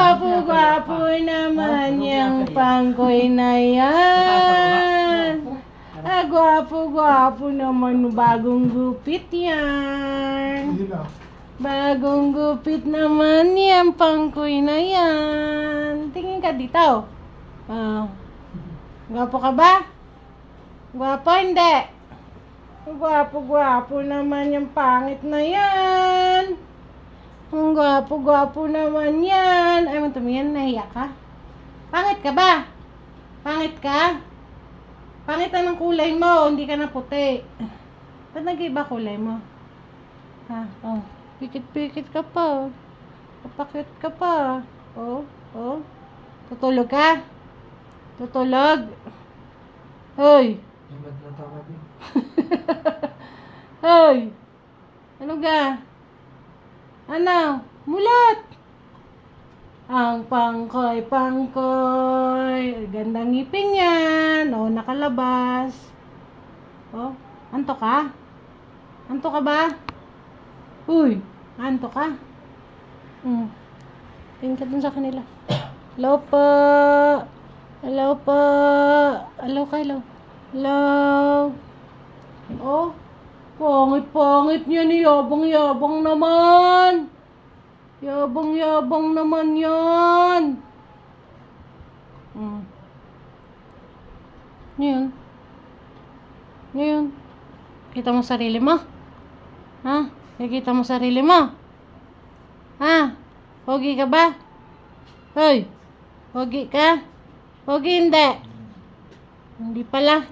Gwapo-gwapo naman yung pangkoy na yan. Gwapo-gwapo naman, bagong gupit yan. Bagong gupit naman yan, pangkoy na yan. Tingin ka dito. Gwapo ka ba? Gwapo hindi? Gwapo-gwapo naman yung pangit na yan. Ang gwapo-gwapo naman yan. Ay, tumingin, nahiya ka? Pangit ka ba? Pangit ka? Pangit na ng kulay mo, hindi ka na puti. Ba't nag-iba kulay mo? Pikit-pikit ka pa. Kapakit ka pa. Tutulog ka? Tutulog? Hoy! Hoy! Ano ka? Ano? Mulat! Ang pangkoy. Gandang ngipin yan. Nakalabas. Anto ka? Anto ka ba? Uy! Anto ka? Tingin ka dun sa kanila. Hello po! Hello po! Hello ka, hello. Hello! Pangit-pangit niya ni yabang-yabang naman. Yabang-yabang naman yan. Ngayon. Kita mo sarili mo? Nakita mo sarili mo? Pogi ka ba? Hoy! Pogi ka? Pogi hindi? Hindi pala.